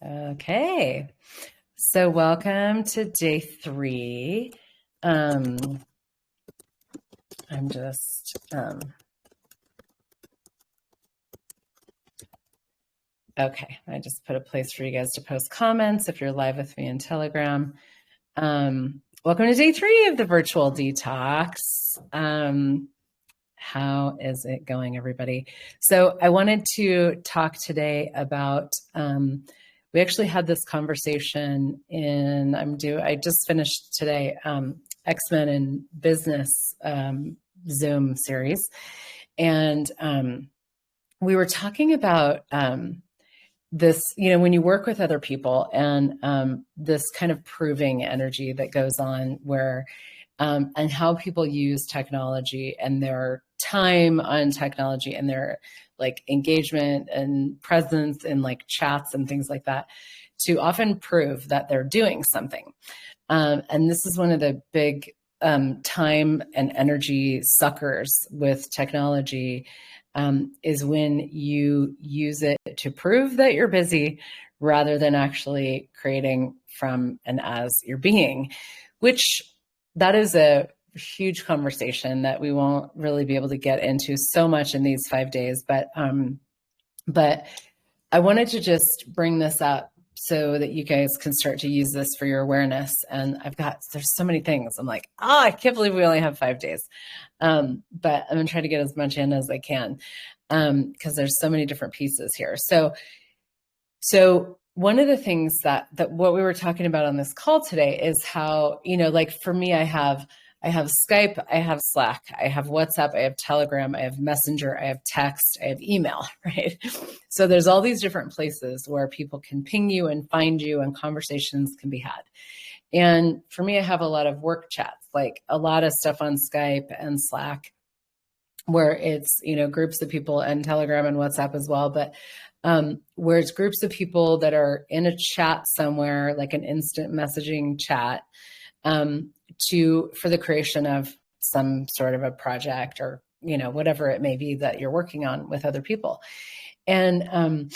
Okay, so welcome to day 3. I'm just okay. I just put a place for you guys to post comments if you're live with me in Telegram. Welcome to day 3 of the virtual detox. How is it going, everybody? So I wanted to talk today about. We actually had this conversation I just finished today, X-Men in Business Zoom series. And we were talking about this, when you work with other people and this kind of proving energy that goes on where, and how people use technology and their time on technology and their like engagement and presence in like chats and things like that to often prove that they're doing something. And this is one of the big time and energy suckers with technology, is when you use it to prove that you're busy rather than actually creating from and as your being, which that is a huge conversation that we won't really be able to get into so much in these 5 days. But I wanted to just bring this up so that you guys can start to use this for your awareness. And there's so many things. I'm like, I can't believe we only have 5 days. But I'm going to try to get as much in as I can, because there's so many different pieces here. So one of the things that what we were talking about on this call today is how, like for me, I have Skype, I have Slack, I have WhatsApp, I have Telegram, I have Messenger, I have text, I have email, right? So there's all these different places where people can ping you and find you and conversations can be had. And for me, I have a lot of work chats, like a lot of stuff on Skype and Slack, where it's, groups of people, and Telegram and WhatsApp as well, but where it's groups of people that are in a chat somewhere, like an instant messaging chat, for the creation of some sort of a project or, whatever it may be that you're working on with other people. And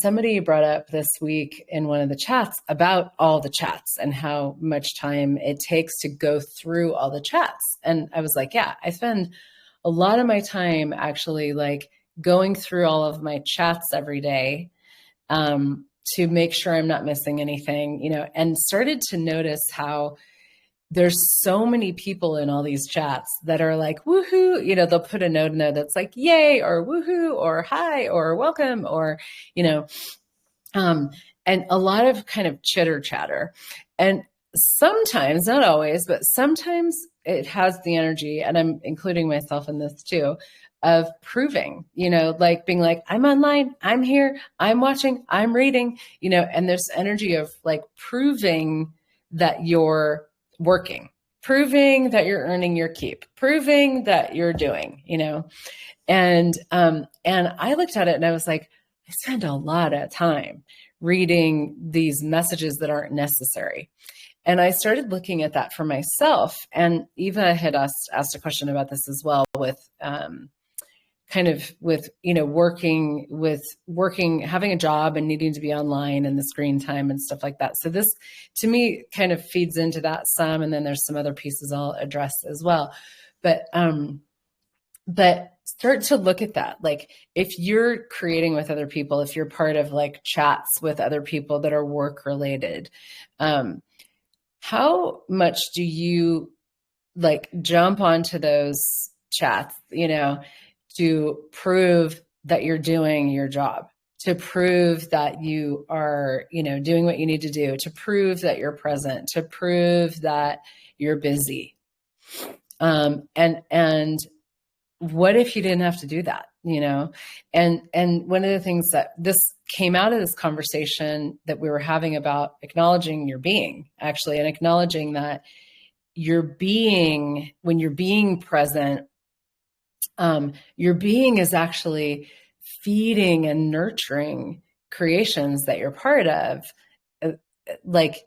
somebody brought up this week in one of the chats about all the chats and how much time it takes to go through all the chats. And I was like, yeah, I spend a lot of my time actually like going through all of my chats every day, to make sure I'm not missing anything, and started to notice how there's so many people in all these chats that are like, woohoo, they'll put a note in there that's like, yay, or woohoo, or hi, or welcome, or, and a lot of kind of chitter chatter. And sometimes, not always, but sometimes it has the energy, and I'm including myself in this too, of proving, like being like, I'm online, I'm here, I'm watching, I'm reading, and there's energy of like proving that you're working, proving that you're earning your keep, proving that you're doing, and I looked at it and I was like, I spend a lot of time reading these messages that aren't necessary. And I started looking at that for myself. And Eva had asked a question about this as well with, working, having a job and needing to be online and the screen time and stuff like that. So this, to me, kind of feeds into that some, and then there's some other pieces I'll address as well. But start to look at that. Like if you're creating with other people, if you're part of like chats with other people that are work related, how much do you like jump onto those chats, to prove that you're doing your job, to prove that you are, doing what you need to do, to prove that you're present, to prove that you're busy. And what if you didn't have to do that, And one of the things that this came out of this conversation that we were having about acknowledging your being, actually, and acknowledging that your being, when you're being present, your being is actually feeding and nurturing creations that you're part of, like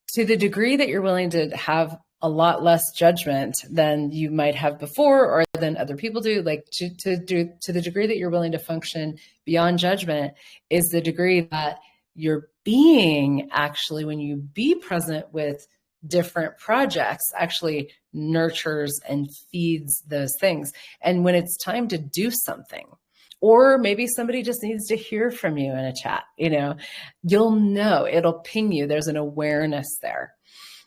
to the degree that you're willing to have a lot less judgment than you might have before or than other people do, like to the degree that you're willing to function beyond judgment is the degree that your being actually, when you be present with different projects, actually nurtures and feeds those things. And when it's time to do something, or maybe somebody just needs to hear from you in a chat, you'll know, it'll ping you. There's an awareness there.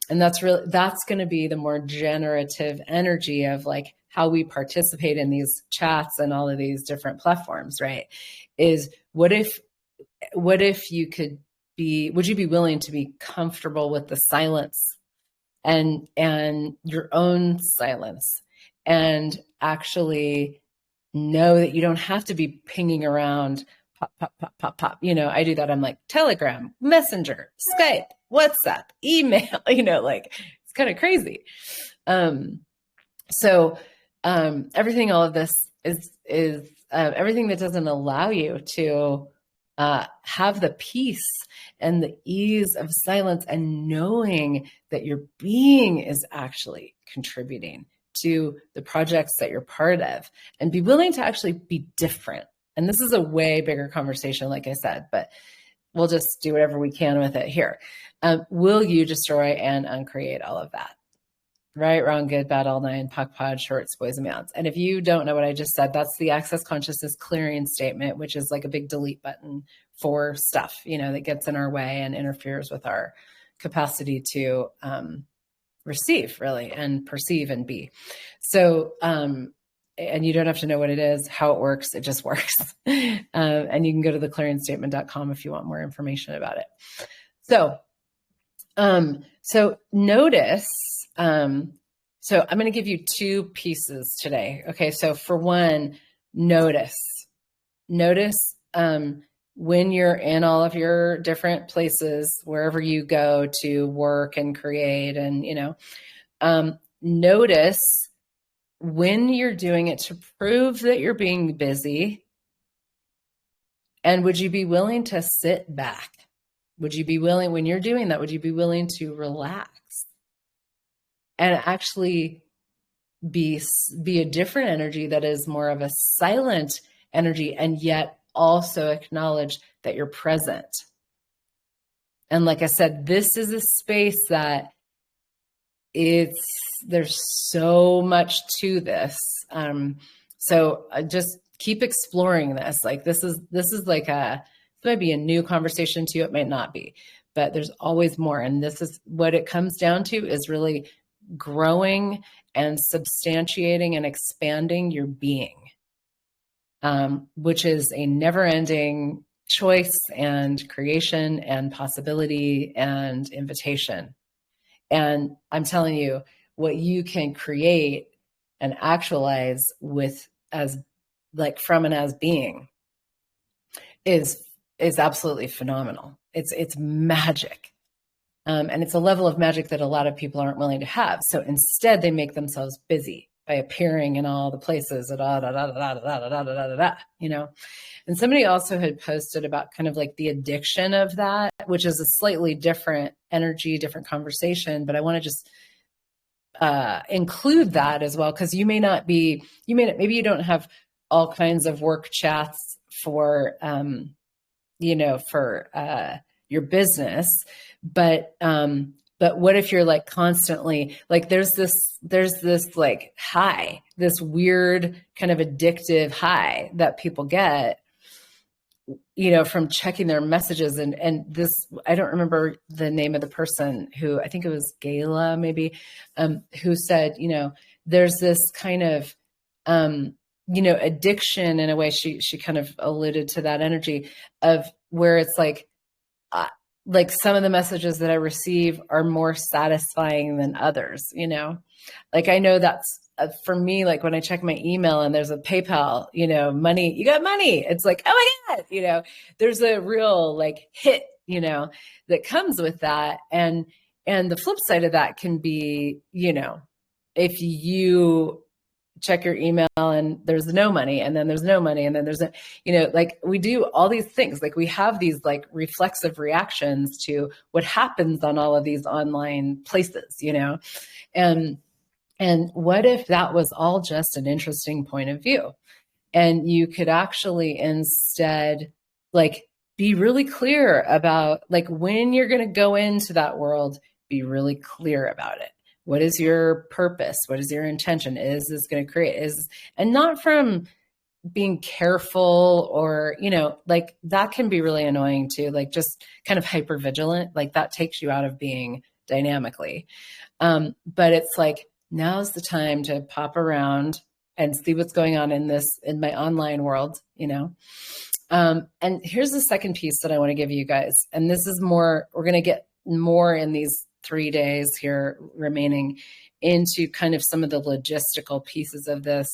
And that's going to be the more generative energy of like how we participate in these chats and all of these different platforms, right? Is what if would you be willing to be comfortable with the silence and your own silence, and actually know that you don't have to be pinging around, pop, pop, pop, pop, pop. I do that. I'm like Telegram, Messenger, Skype, WhatsApp, email, like it's kind of crazy. So everything, all of this is everything that doesn't allow you to have the peace and the ease of silence, and knowing that your being is actually contributing to the projects that you're part of, and be willing to actually be different. And this is a way bigger conversation, like I said, but we'll just do whatever we can with it here. Will you destroy and uncreate all of that? Right, wrong, good, bad, all nine, POC, POD, shorts, boys, and mounds. And if you don't know what I just said, that's the access consciousness clearing statement, which is like a big delete button for stuff, that gets in our way and interferes with our capacity to receive, really, and perceive and be. So, and you don't have to know what it is, how it works. It just works. And you can go to theclearingstatement.com if you want more information about it. So notice, so I'm going to give you two pieces today. Okay. So for one, notice, when you're in all of your different places, wherever you go to work and create, and, notice when you're doing it to prove that you're being busy. And would you be willing to sit back? Would you be willing, when you're doing that, would you be willing to relax and actually be a different energy that is more of a silent energy, and yet also acknowledge that you're present? And like I said, this is a space that there's so much to this. So just keep exploring this. Like this is like this might be a new conversation to you. It might not be, but there's always more. And this is what it comes down to, is really growing and substantiating and expanding your being, which is a never-ending choice and creation and possibility and invitation. And I'm telling you, what you can create and actualize with from and as being is absolutely phenomenal. It's magic. And it's a level of magic that a lot of people aren't willing to have. So instead they make themselves busy by appearing in all the places, And somebody also had posted about kind of like the addiction of that, which is a slightly different energy, different conversation. But I want to just include that as well, because maybe you don't have all kinds of work chats for, your business, but what if you're like constantly, like there's this like high, this weird kind of addictive high that people get, from checking their messages, and this, I don't remember the name of the person who, I think it was Gayla maybe, who said, there's this kind of, addiction in a way. She kind of alluded to that energy of where it's like some of the messages that I receive are more satisfying than others, like I know that's for me, like when I check my email and there's a PayPal, money, you got money. It's like, oh my God, there's a real like hit, that comes with that. And the flip side of that can be, if you check your email and there's no money, and then there's no money, and then there's like we do all these things, like we have these like reflexive reactions to what happens on all of these online places, and what if that was all just an interesting point of view, and you could actually instead like be really clear about like when you're going to go into that world, be really clear about it. What is your purpose? What is your intention? Is this going to create and not from being careful or, like that can be really annoying too. Like just kind of hyper vigilant, like that takes you out of being dynamically. But it's like, now's the time to pop around and see what's going on in my online world, and here's the second piece that I want to give you guys. And this is more, we're going to get more in these 3 days here remaining into kind of some of the logistical pieces of this.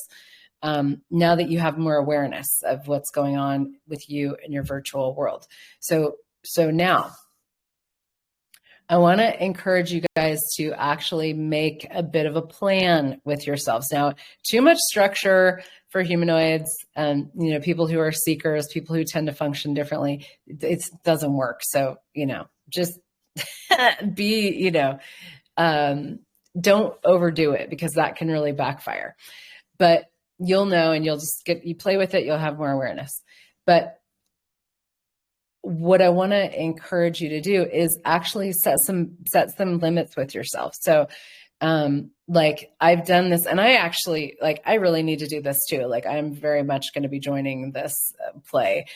Now that you have more awareness of what's going on with you in your virtual world. So now I want to encourage you guys to actually make a bit of a plan with yourselves. Now, too much structure for humanoids and, people who are seekers, people who tend to function differently, it doesn't work. So, just be, don't overdo it because that can really backfire. But you'll know, and you play with it, you'll have more awareness. But what I want to encourage you to do is actually set some limits with yourself. So, like I've done this, and I really need to do this too. Like I'm very much going to be joining this play,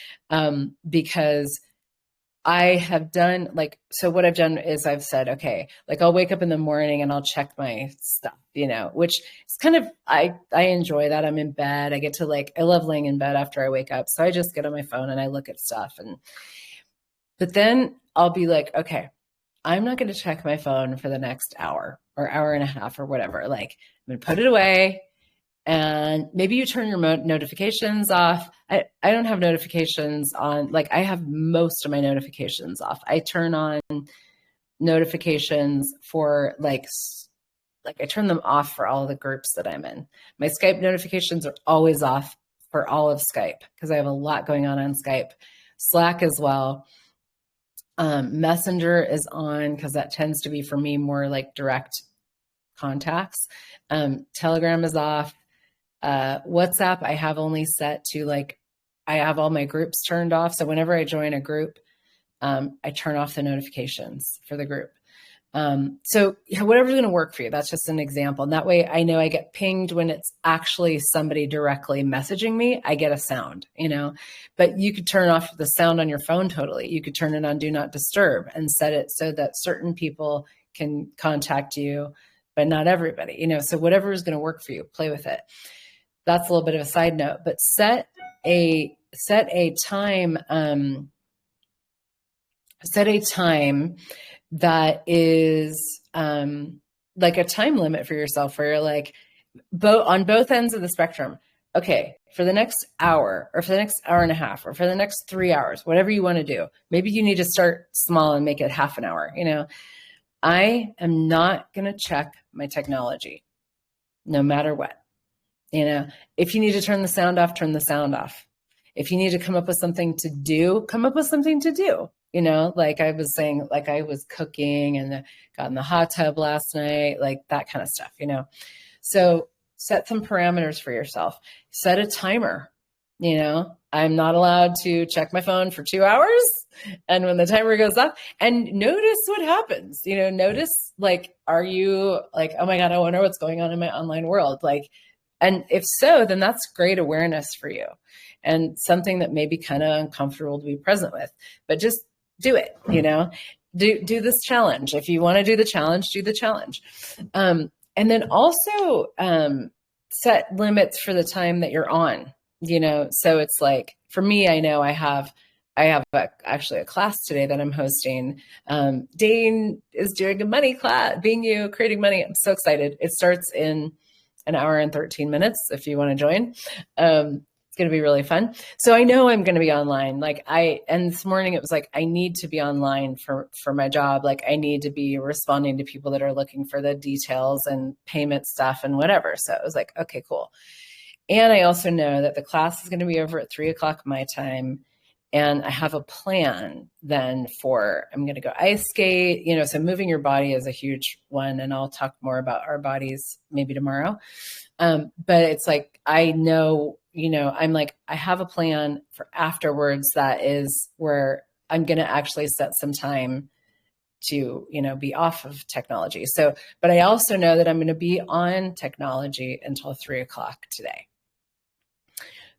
because I have done so what I've done is I've said, okay, like I'll wake up in the morning and I'll check my stuff, which is kind of, I enjoy that. I'm in bed. I get to I love laying in bed after I wake up. So I just get on my phone and I look at stuff but then I'll be like, okay, I'm not going to check my phone for the next hour or hour and a half or whatever. Like I'm going to put it away. And maybe you turn your notifications off. I don't have notifications on, I have most of my notifications off. I turn on notifications for I turn them off for all the groups that I'm in. My Skype notifications are always off for all of Skype because I have a lot going on Skype. Slack as well. Messenger is on because that tends to be for me more direct contacts. Telegram is off. WhatsApp, I have only set to I have all my groups turned off. So whenever I join a group, I turn off the notifications for the group. So whatever's going to work for you, that's just an example. And that way I know I get pinged when it's actually somebody directly messaging me, I get a sound, but you could turn off the sound on your phone. Totally. You could turn it on do not disturb and set it so that certain people can contact you, but not everybody, so whatever is going to work for you, play with it. That's a little bit of a side note, but set a time, that is a time limit for yourself where you're on both ends of the spectrum. Okay, for the next hour or for the next hour and a half or for the next 3 hours, whatever you want to do. Maybe you need to start small and make it half an hour. I am not going to check my technology no matter what. If you need to turn the sound off, turn the sound off. If you need to come up with something to do, come up with something to do. Like I was saying, I was cooking and got in the hot tub last night, that kind of stuff, So set some parameters for yourself. Set a timer. I'm not allowed to check my phone for 2 hours. And when the timer goes off, and notice what happens, notice, are you oh my God, I wonder what's going on in my online world. And if so, then that's great awareness for you and something that may be kind of uncomfortable to be present with, but just do it, do this challenge. If you want to do the challenge, do the challenge. And then also set limits for the time that you're on, so it's for me, I know I have actually a class today that I'm hosting. Dane is doing a money class, Being You, Creating Money. I'm so excited. It starts in an hour and 13 minutes if you want to join. It's going to be really fun. So I know I'm going to be online. And this morning it was I need to be online for my job. I need to be responding to people that are looking for the details and payment stuff and whatever. So it was okay, cool. And I also know that the class is going to be over at 3:00 my time. And I have a plan then for, I'm going to go ice skate, so moving your body is a huge one. And I'll talk more about our bodies maybe tomorrow. But it's like, I know, I'm like, I have a plan for afterwards that is where I'm going to actually set some time to, be off of technology. So, but I also know that I'm going to be on technology until 3:00 today.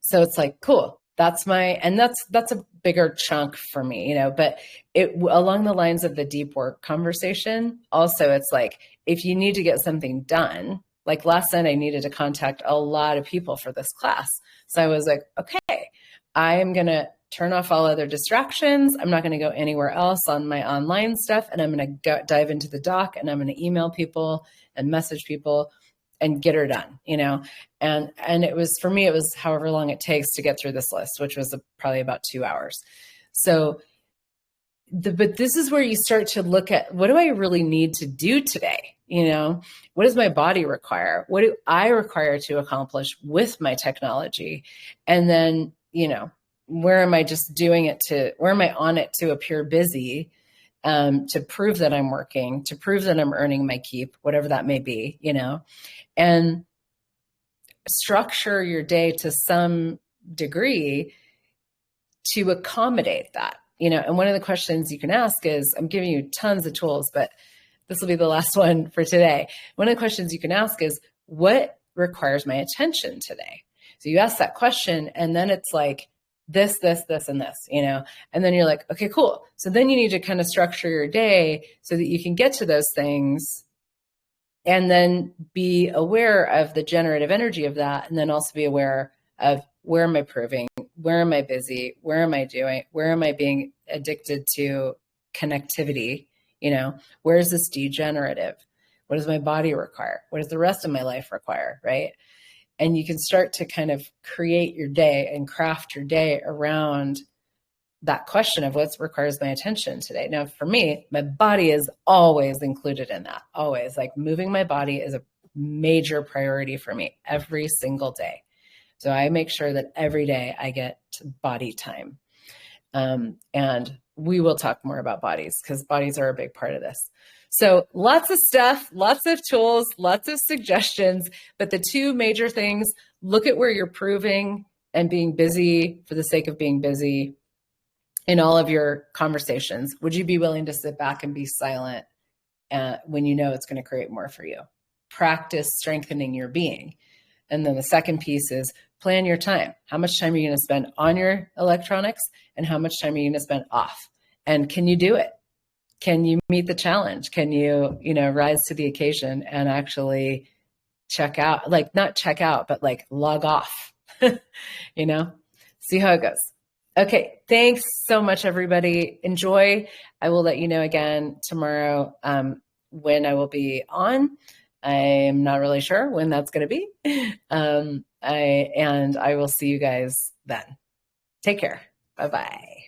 So it's like, cool. That's a bigger chunk for me, but along the lines of the deep work conversation, also it's like, if you need to get something done, like last night I needed to contact a lot of people for this class. So I was like, okay, I am going to turn off all other distractions. I'm not going to go anywhere else on my online stuff. And I'm going to dive into the doc, and I'm going to email people and message people and get her done, and it was, for me, it was however long it takes to get through this list, which was probably about 2 hours. So but this is where you start to look at, what do I really need to do today? What does my body require? What do I require to accomplish with my technology? And then, where am I just doing it where am I on it to appear busy, to prove that I'm working, to prove that I'm earning my keep, whatever that may be, and structure your day to some degree to accommodate that. And one of the questions you can ask is, I'm giving you tons of tools, but this will be the last one for today. One of the questions you can ask is, what requires my attention today? So you ask that question, and then it's like this, and this, and then you're like, okay, cool. So then you need to kind of structure your day so that you can get to those things, and then be aware of the generative energy of that. And then also be aware of, where am I proving? Where am I busy? Where am I doing? Where am I being addicted to connectivity? Where is this degenerative? What does my body require? What does the rest of my life require? Right. And you can start to kind of create your day and craft your day around that question of, what requires my attention today. Now, for me, my body is always included in that. Always. Like, moving my body is a major priority for me every single day. So I make sure that every day I get body time. And we will talk more about bodies, because bodies are a big part of this. So lots of stuff, lots of tools, lots of suggestions, but the two major things: look at where you're proving and being busy for the sake of being busy in all of your conversations. Would you be willing to sit back and be silent when you know it's going to create more for you? Practice strengthening your being. And then the second piece is, plan your time. How much time are you going to spend on your electronics, and how much time are you going to spend off? And can you do it? Can you meet the challenge? Can you, rise to the occasion and actually check out, like not check out, but like log off, see how it goes. Okay. Thanks so much, everybody. Enjoy. I will let you know again tomorrow when I will be on. I'm not really sure when that's going to be. I will see you guys then. Take care. Bye-bye.